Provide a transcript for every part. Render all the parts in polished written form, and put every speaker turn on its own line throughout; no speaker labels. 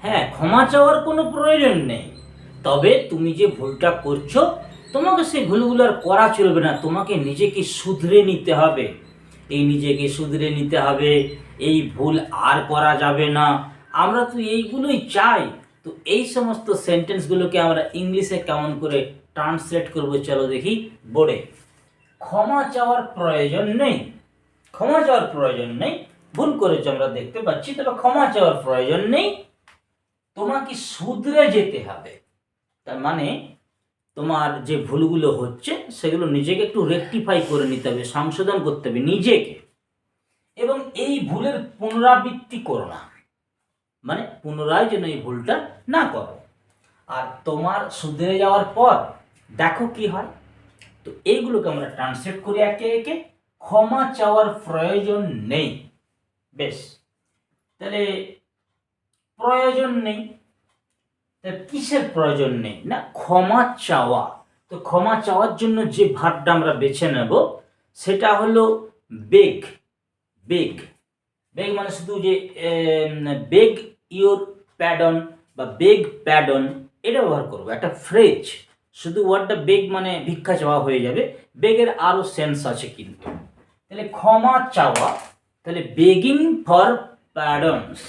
হ্যাঁ, ক্ষমা চাওয়ার কোনো প্রয়োজন নেই। তবে তুমি যে ভুলটা করছো, তোমাকে সেই ভুলগুলো আর করা চলবে না। তোমাকে নিজেকে শুধরে নিতে হবে। এই নিজেকে শুধরে নিতে হবে, এই ভুল আর করা যাবে না। আমরা তো এইগুলোই চাই। তো এই সমস্ত সেন্টেন্সগুলোকে আমরা ইংলিশে কেমন করে ট্রান্সলেট করবো, চলো দেখি বোর্ডে। ক্ষমা চাওয়ার প্রয়োজন নেই। ক্ষমা চাওয়ার প্রয়োজন নেই। ভুল করেছো আমরা দেখতে পাচ্ছি, তবে ক্ষমা চাওয়ার প্রয়োজন নেই। তোমাকে শুধরে যেতে হবে। তার মানে তোমার যে ভুলগুলো হচ্ছে সেগুলো নিজেকে একটু রেকটিফাই করে নিতে হবে, সংশোধন করতে হবে নিজেকে। এবং এই ভুলের পুনরাবৃত্তি করো না, মানে পুনরায় যেন এই ভুলটা না করো। আর তোমার শুধরে যাওয়ার পর দেখো কি হয়। তো এইগুলোকে আমরা ট্রান্সলেট করি একে একে। ক্ষমা চাওয়ার প্রয়োজন নেই। বেশ, তাহলে প্রয়োজন নেই, কিসের প্রয়োজন নেই না? ক্ষমা চাওয়া। তো ক্ষমা চাওয়ার জন্য যে ভাবটা আমরা বেছে নেব সেটা হলো বেগ। বেগ, বেগ মানে শুধু যে বেগ ইওর প্যাডন বা বেগ প্যাডন, এটা ব্যবহার করবো। একটা ফ্রেজ, শুধু ওয়ার্ডটা বেগ মানে ভিক্ষা চাওয়া হয়ে যাবে। বেগের আরও সেন্স আছে কিন্তু। তাহলে ক্ষমা চাওয়া, তাহলে বেগিং ফর প্যাডনস,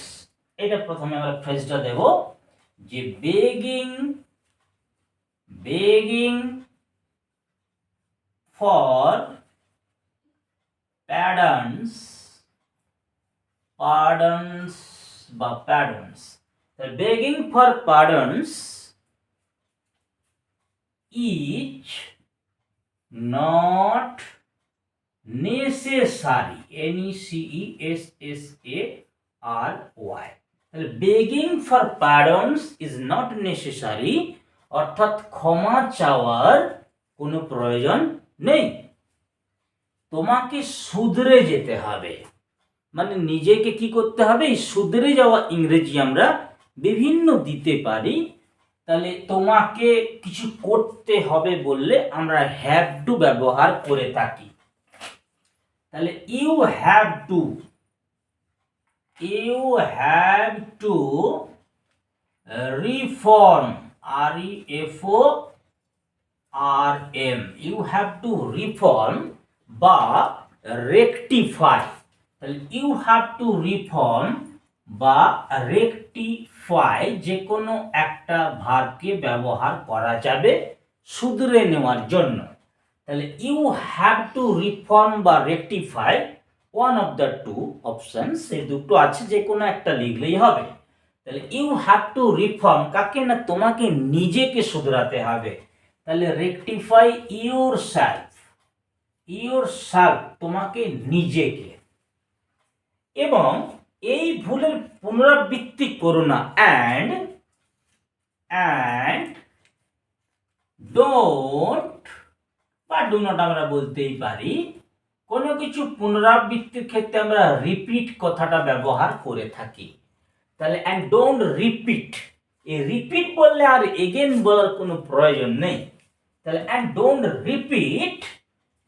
এটা প্রথমে আমরা ফ্রেজটা দেব যে বেগিং ফর pardons বা pardons, begging for pardons is not necessary, necessary, begging for pardons is not necessary, অর্থাৎ ক্ষমা চাওয়ার কোনো প্রয়োজন নেই। তোমাকে শুধরে যেতে হবে, মানে নিজেকে কি করতে হবে? এই শুধরে যাওয়া ইংরেজি আমরা বিভিন্ন দিতে পারি। তাহলে তোমাকে কিছু করতে হবে বললে আমরা হ্যাভ টু ব্যবহার করে থাকি। তাহলে you have to reform, REFORM, you have to reform বা রেকটিফাই। তাহলে ইউ হ্যাভ টু রিফর্ম বা রেকটিফাই, যে কোনো একটা ভার্বকে ব্যবহার করা যাবে শুধরে নেওয়ার জন্য। তাহলে ইউ হ্যাভ টু রিফর্ম বা rectify, one of the two options, এই দুটো আছে, যে কোনো একটা লিখলেই হবে। তাহলে ইউ হ্যাভ টু রিফর্ম কাকে? না তোমাকে নিজেকে শুধরাতে হবে। তাহলে রেকটিফাই ইউর সেলফ, তোমাকে নিজেকে। এবং এই ভুলের পুনরাবৃত্তি করো না। অ্যান্ড ডোন্ট বা ডু নট আমরা বলতেই পারি। কোনো কিছু পুনরাবৃত্তির ক্ষেত্রে আমরা রিপিট কথাটা ব্যবহার করে থাকি। তাহলে অ্যান্ড ডোন্ট রিপিট, এই রিপিট বললে আর এগেন বলার কোনো প্রয়োজন নেই। তাহলে অ্যান্ড ডোন্ট রিপিট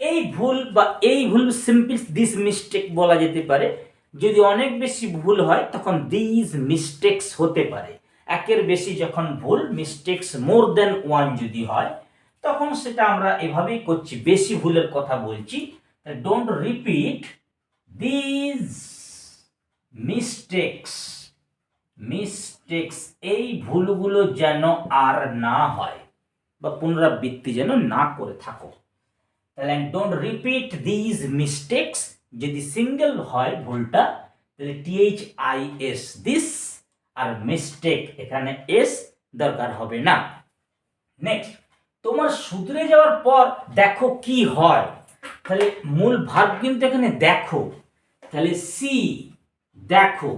এই ভুল, বা এই ভুল সিম্পল দিস মিস্টেক বলা যেতে পারে। যদি অনেক বেশি ভুল হয় তখন দিস মিস্টেক্স হতে পারে। একের বেশি যখন ভুল, মিস্টেক্স মোর দেন ওয়ান যদি হয়, তখন সেটা আমরা এভাবেই করছি, বেশি ভুলের কথা বলছি। ডোন্ট রিপিট দিস মিস্টেক্স, এই ভুলগুলো যেন আর না হয় বা পুনরাবৃত্তি যেন না করে থাকো। তাহলে ডোন্ট রিপিট দিস মিস্টেক্স, যদি সিঙ্গেল হয় ভুলটা তাহলে THIS দিস, আর মিস্টেক এখানে এস দরকার হবে না। নেক্সট, তোমার শুধরে যাওয়ার পর দেখো কি হয়। তাহলে মূল ভার্ব কিন্তু এখানে দেখো। তাহলে সি, দেখো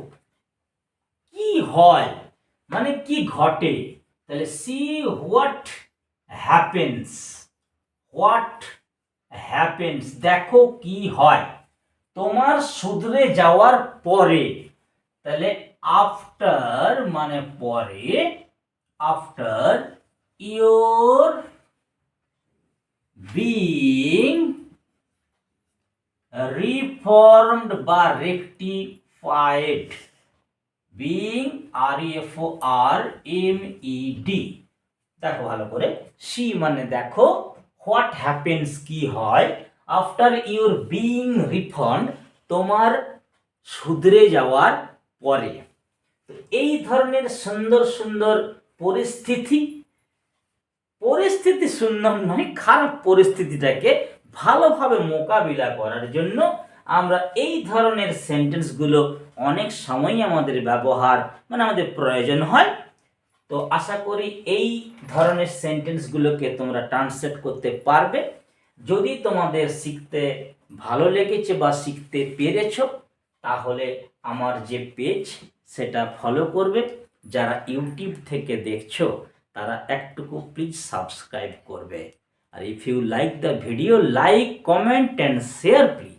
কি হয় মানে কি ঘটে। তাহলে সি হোয়াট হ্যাপেন্স, দেখো কি হয় তোমার শুধরে যাওয়ার পরে। তাহলে আফটার মানে পরে, আফটার ইউর বিং রিফর্মড বা রেকটিফাইড, বিইং REFORMED। দেখো ভালো করে, সি মানে দেখো হোয়াট হ্যাপেন্স কি হয় আফটার ইউর বিইং রিফান্ড, তোমার শুধরে যাওয়ার পরে। তো এই ধরনের সুন্দর সুন্দর পরিস্থিতি সুন্দর নয়, খারাপ পরিস্থিতিটাকে ভালোভাবে মোকাবিলা করার জন্য আমরা এই ধরনের সেন্টেন্সগুলো অনেক সময়ই আমাদের ব্যবহার আমাদের প্রয়োজন হয়। তো আশা করি এই ধরনের সেন্টেন্সগুলোকে তোমরা ট্রান্সলেট করতে পারবে। যদি তোমাদের শিখতে ভালো লেগেছে বা শিখতে পেরেছো, তাহলে আমার যে পেজ সেটা ফলো করবে। যারা ইউটিউব থেকে দেখছো তারা একটুকু প্লিজ সাবস্ক্রাইব করবে। আর if you like the video, like, comment and share please.